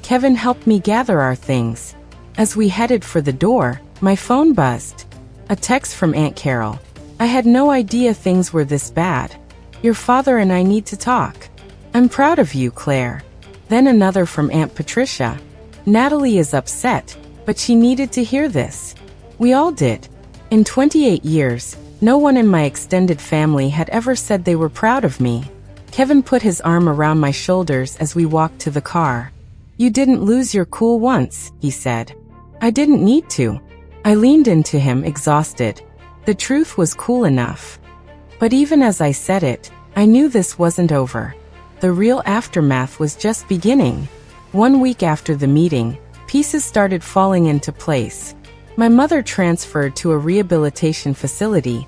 Kevin helped me gather our things. As we headed for the door, my phone buzzed. A text from Aunt Carol. I had no idea things were this bad. Your father and I need to talk. I'm proud of you, Claire. Then another from Aunt Patricia. Natalie is upset, but she needed to hear this. We all did. In 28 years, no one in my extended family had ever said they were proud of me. Kevin put his arm around my shoulders as we walked to the car. You didn't lose your cool once, he said. I didn't need to. I leaned into him, exhausted. The truth was cool enough. But even as I said it, I knew this wasn't over. The real aftermath was just beginning. 1 week after the meeting, pieces started falling into place. My mother transferred to a rehabilitation facility,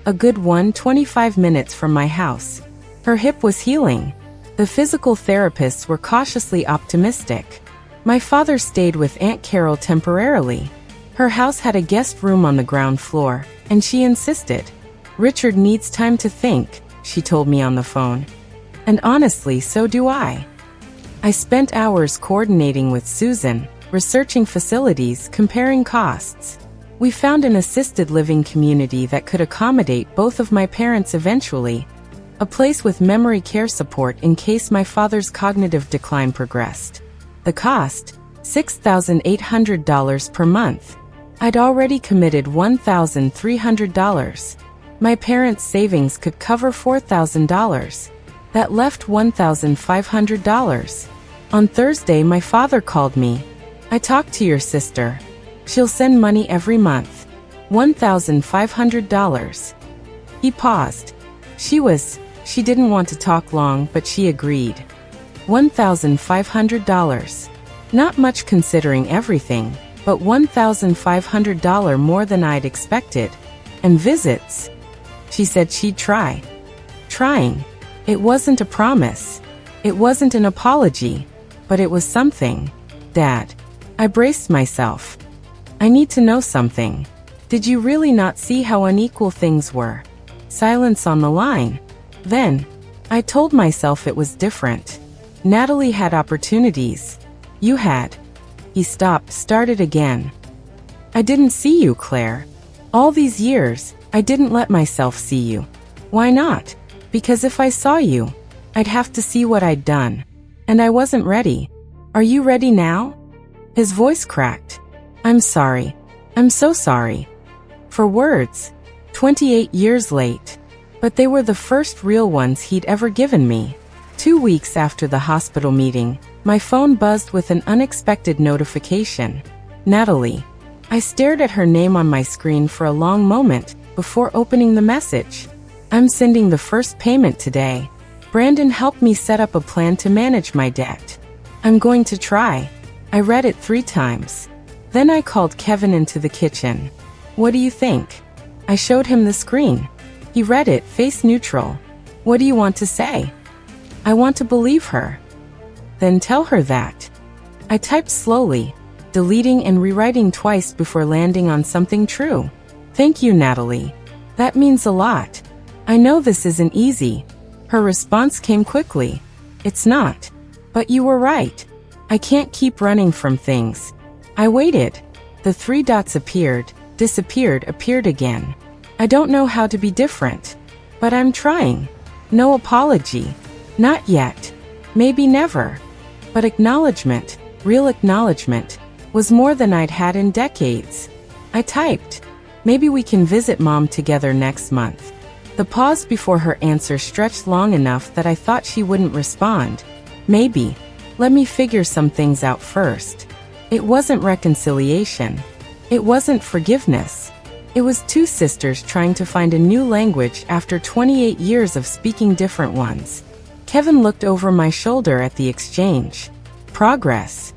a good one 25 minutes from my house. Her hip was healing. The physical therapists were cautiously optimistic. My father stayed with Aunt Carol temporarily. Her house had a guest room on the ground floor, and she insisted. Richard needs time to think, she told me on the phone. And honestly, so do I. I spent hours coordinating with Susan, researching facilities, comparing costs. We found an assisted living community that could accommodate both of my parents eventually, a place with memory care support in case my father's cognitive decline progressed. The cost, $6,800 per month. I'd already committed $1,300. My parents' savings could cover $4,000. That left $1,500. On Thursday, my father called me. I talked to your sister. She'll send money every month. $1,500. He paused. She didn't want to talk long, but she agreed. $1,500. Not much considering everything, but $1,500 more than I'd expected. And visits. She said she'd try. Trying. It wasn't a promise. It wasn't an apology. But it was something. Dad. I braced myself. I need to know something. Did you really not see how unequal things were? Silence on the line. Then, I told myself it was different. Natalie had opportunities. You had. He stopped, started again. I didn't see you, Claire. All these years, I didn't let myself see you. Why not? Because if I saw you, I'd have to see what I'd done. And I wasn't ready. Are you ready now? His voice cracked. I'm sorry. I'm so sorry. For words. 28 years late. But they were the first real ones he'd ever given me. 2 weeks after the hospital meeting, my phone buzzed with an unexpected notification. Natalie. I stared at her name on my screen for a long moment before opening the message. I'm sending the first payment today. Brandon helped me set up a plan to manage my debt. I'm going to try. I read it 3 times. Then I called Kevin into the kitchen. What do you think? I showed him the screen. He read it, face neutral. What do you want to say? I want to believe her. Then tell her that. I typed slowly, deleting and rewriting twice before landing on something true. Thank you, Natalie. That means a lot. I know this isn't easy. Her response came quickly. It's not. But you were right. I can't keep running from things. I waited. The 3 dots appeared, disappeared, appeared again. I don't know how to be different. But I'm trying. No apology. Not yet. Maybe never. But acknowledgement, real acknowledgement, was more than I'd had in decades. I typed. Maybe we can visit Mom together next month. The pause before her answer stretched long enough that I thought she wouldn't respond. Maybe. Let me figure some things out first. It wasn't reconciliation. It wasn't forgiveness. It was 2 sisters trying to find a new language after 28 years of speaking different ones. Kevin looked over my shoulder at the exchange. Progress.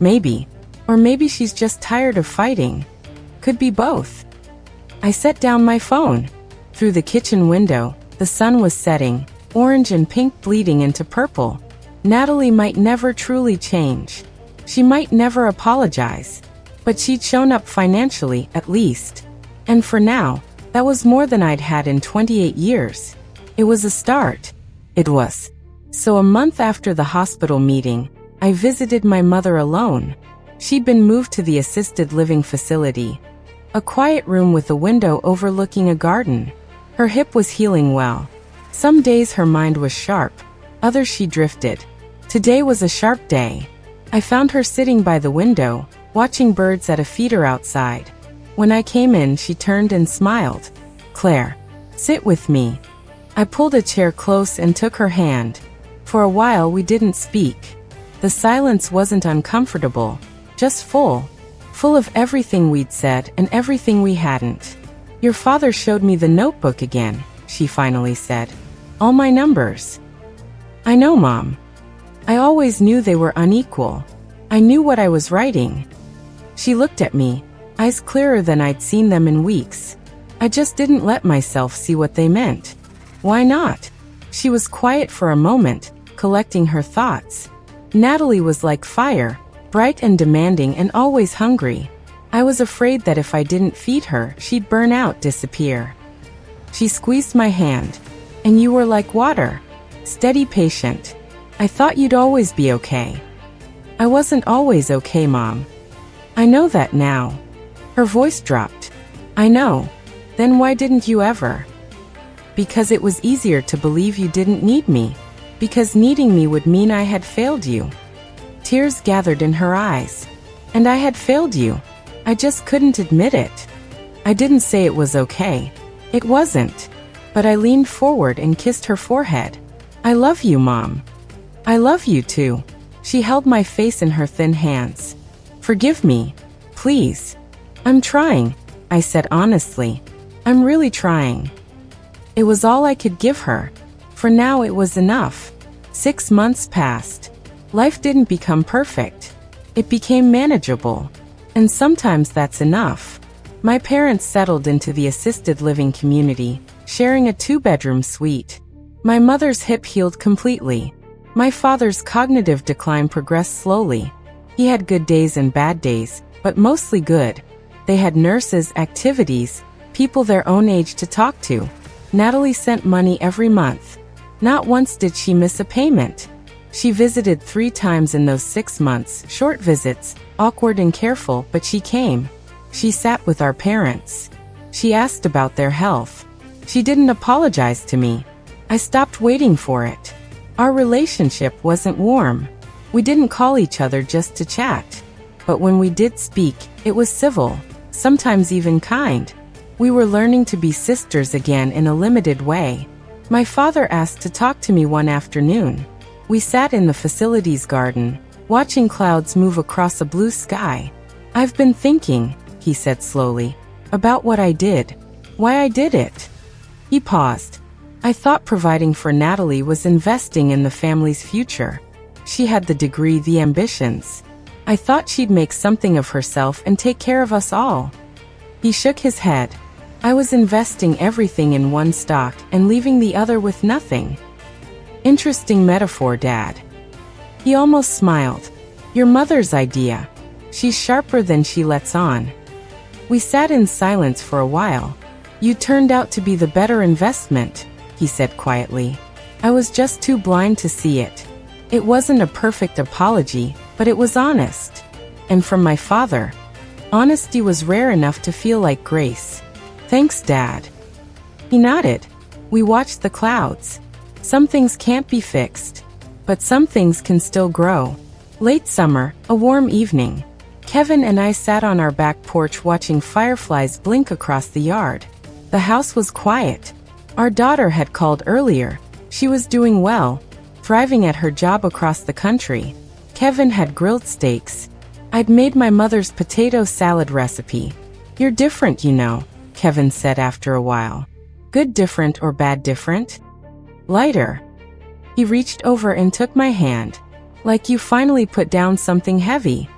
Maybe. Or maybe she's just tired of fighting. Could be both. I set down my phone. Through the kitchen window, the sun was setting, orange and pink bleeding into purple. Natalie might never truly change. She might never apologize. But she'd shown up financially, at least. And for now, that was more than I'd had in 28 years. It was a start. It was. So a month after the hospital meeting, I visited my mother alone. She'd been moved to the assisted living facility. A quiet room with a window overlooking a garden. Her hip was healing well. Some days her mind was sharp, others she drifted. Today was a sharp day. I found her sitting by the window, watching birds at a feeder outside. When I came in, she turned and smiled. Claire, sit with me. I pulled a chair close and took her hand. For a while we didn't speak. The silence wasn't uncomfortable, just full of everything we'd said and everything we hadn't. Your father showed me the notebook again, she finally said. All my numbers. I know, Mom. I always knew they were unequal. I knew what I was writing. She looked at me, eyes clearer than I'd seen them in weeks. I just didn't let myself see what they meant. Why not? She was quiet for a moment, collecting her thoughts. Natalie was like fire, bright and demanding and always hungry. I was afraid that if I didn't feed her, she'd burn out, disappear. She squeezed my hand. And you were like water. Steady, patient. I thought you'd always be okay. I wasn't always okay, Mom. I know that now. Her voice dropped. I know. Then why didn't you ever? Because it was easier to believe you didn't need me. Because needing me would mean I had failed you. Tears gathered in her eyes. And I had failed you. I just couldn't admit it. I didn't say it was okay. It wasn't. But I leaned forward and kissed her forehead. I love you, Mom. I love you too. She held my face in her thin hands. Forgive me. Please. I'm trying, I said honestly. I'm really trying. It was all I could give her. For now it was enough. 6 months passed. Life didn't become perfect. It became manageable. And sometimes that's enough. My parents settled into the assisted living community, sharing a 2-bedroom suite. My mother's hip healed completely. My father's cognitive decline progressed slowly. He had good days and bad days, but mostly good. They had nurses, activities, people their own age to talk to. Natalie sent money every month. Not once did she miss a payment. She visited 3 times in those 6 months, short visits, awkward and careful, but she came. She sat with our parents. She asked about their health. She didn't apologize to me. I stopped waiting for it. Our relationship wasn't warm. We didn't call each other just to chat. But when we did speak, it was civil, sometimes even kind. We were learning to be sisters again in a limited way. My father asked to talk to me one afternoon. We sat in the facilities garden, watching clouds move across a blue sky. I've been thinking, he said slowly, about what I did, why I did it. He paused. I thought providing for Natalie was investing in the family's future. She had the degree, the ambitions. I thought she'd make something of herself and take care of us all. He shook his head. I was investing everything in one stock and leaving the other with nothing. Interesting metaphor, Dad. He almost smiled. Your mother's idea. She's sharper than she lets on. We sat in silence for a while. You turned out to be the better investment, he said quietly. I was just too blind to see it. It wasn't a perfect apology, but it was honest. And from my father, honesty was rare enough to feel like grace. Thanks, Dad. He nodded. We watched the clouds. Some things can't be fixed, but some things can still grow. Late summer, a warm evening. Kevin and I sat on our back porch watching fireflies blink across the yard. The house was quiet. Our daughter had called earlier. She was doing well, thriving at her job across the country. Kevin had grilled steaks. I'd made my mother's potato salad recipe. You're different, you know, Kevin said after a while. Good different or bad different? Lighter. He reached over and took my hand. Like you finally put down something heavy.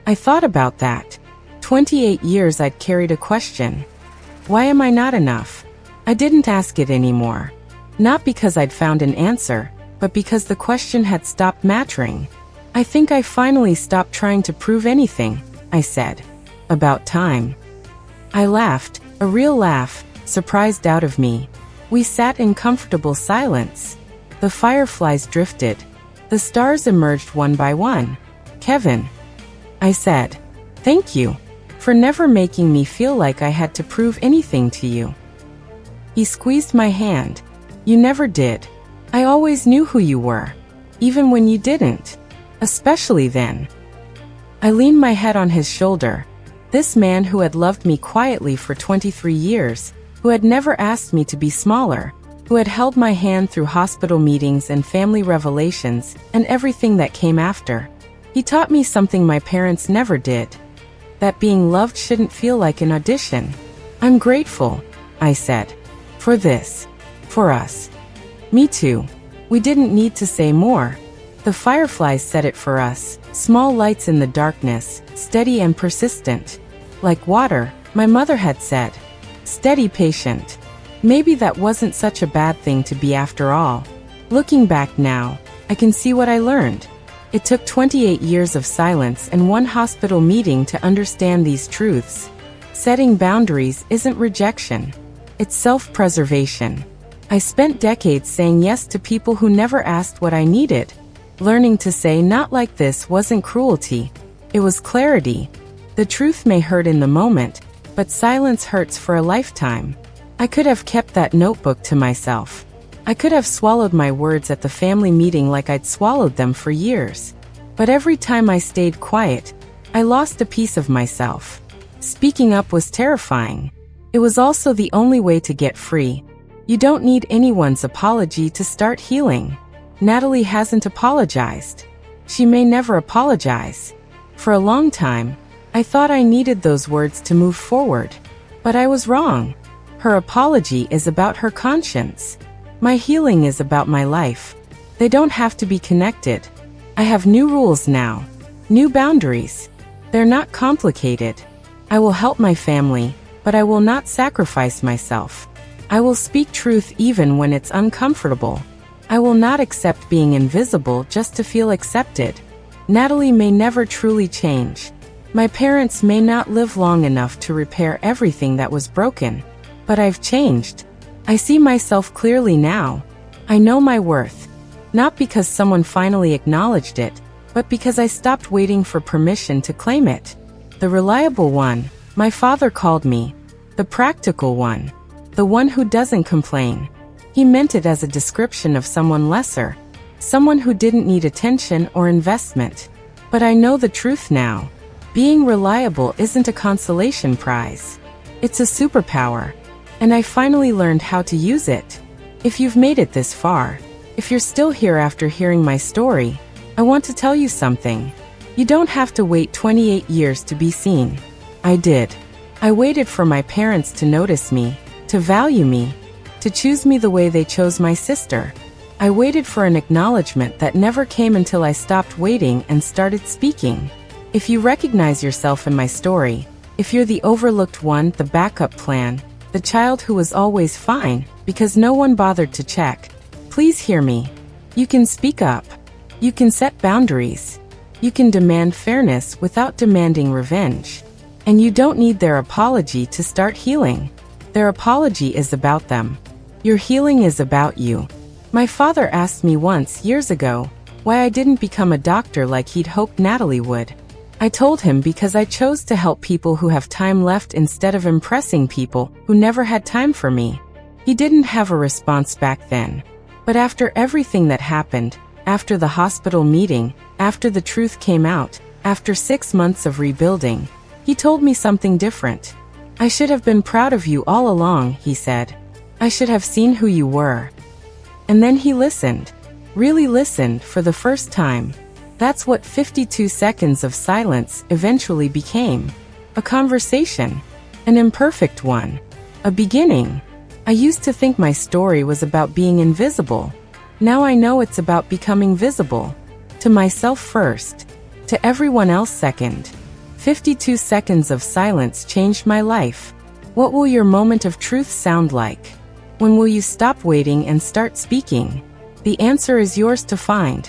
I thought about that. 28 years I'd carried a question. Why am I not enough? I didn't ask it anymore. Not because I'd found an answer, but because the question had stopped mattering. I think I finally stopped trying to prove anything, I said. About time. I laughed, a real laugh, surprised out of me. We sat in comfortable silence. The fireflies drifted. The stars emerged one by one. Kevin, I said, thank you for never making me feel like I had to prove anything to you. He squeezed my hand. You never did. I always knew who you were, even when you didn't, especially then. I leaned my head on his shoulder. This man who had loved me quietly for 23 years, who had never asked me to be smaller, who had held my hand through hospital meetings and family revelations and everything that came after. He taught me something my parents never did. That being loved shouldn't feel like an audition. I'm grateful, I said. For this. For us. Me too. We didn't need to say more. The fireflies said it for us. Small lights in the darkness, steady and persistent. Like water, my mother had said. Steady, patient. Maybe that wasn't such a bad thing to be after all. Looking back now, I can see what I learned. It took 28 years of silence and one hospital meeting to understand these truths. Setting boundaries isn't rejection. It's self-preservation. I spent decades saying yes to people who never asked what I needed. Learning to say not like this wasn't cruelty. It was clarity. The truth may hurt in the moment, but silence hurts for a lifetime. I could have kept that notebook to myself. I could have swallowed my words at the family meeting like I'd swallowed them for years. But every time I stayed quiet, I lost a piece of myself. Speaking up was terrifying. It was also the only way to get free. You don't need anyone's apology to start healing. Natalie hasn't apologized. She may never apologize. For a long time, I thought I needed those words to move forward. But I was wrong. Her apology is about her conscience. My healing is about my life. They don't have to be connected. I have new rules now. New boundaries. They're not complicated. I will help my family, but I will not sacrifice myself. I will speak truth even when it's uncomfortable. I will not accept being invisible just to feel accepted. Natalie may never truly change. My parents may not live long enough to repair everything that was broken. But I've changed. I see myself clearly now. I know my worth. Not because someone finally acknowledged it, but because I stopped waiting for permission to claim it. The reliable one, my father called me. The practical one. The one who doesn't complain. He meant it as a description of someone lesser. Someone who didn't need attention or investment. But I know the truth now. Being reliable isn't a consolation prize. It's a superpower. And I finally learned how to use it. If you've made it this far, if you're still here after hearing my story, I want to tell you something. You don't have to wait 28 years to be seen. I did. I waited for my parents to notice me, to value me, to choose me the way they chose my sister. I waited for an acknowledgement that never came until I stopped waiting and started speaking. If you recognize yourself in my story, if you're the overlooked one, the backup plan, the child who was always fine because no one bothered to check, please hear me. You can speak up. You can set boundaries. You can demand fairness without demanding revenge. And you don't need their apology to start healing. Their apology is about them. Your healing is about you. My father asked me once years ago why I didn't become a doctor like he'd hoped Natalie would. I told him because I chose to help people who have time left instead of impressing people who never had time for me. He didn't have a response back then. But after everything that happened, after the hospital meeting, after the truth came out, after 6 months of rebuilding, he told me something different. I should have been proud of you all along, he said. I should have seen who you were. And then he listened. Really listened for the first time. That's what 52 seconds of silence eventually became. A conversation. An imperfect one. A beginning. I used to think my story was about being invisible. Now I know it's about becoming visible. To myself first. To everyone else second. 52 seconds of silence changed my life. What will your moment of truth sound like? When will you stop waiting and start speaking? The answer is yours to find.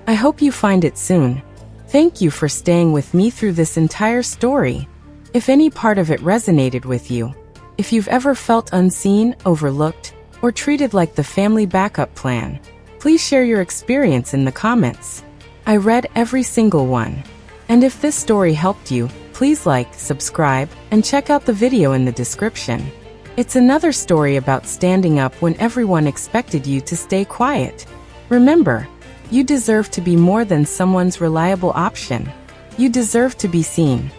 I hope you find it soon. Thank you for staying with me through this entire story. If any part of it resonated with you, if you've ever felt unseen, overlooked, or treated like the family backup plan, please share your experience in the comments. I read every single one. And if this story helped you, please like, subscribe, and check out the video in the description. It's another story about standing up when everyone expected you to stay quiet. Remember, you deserve to be more than someone's reliable option. You deserve to be seen.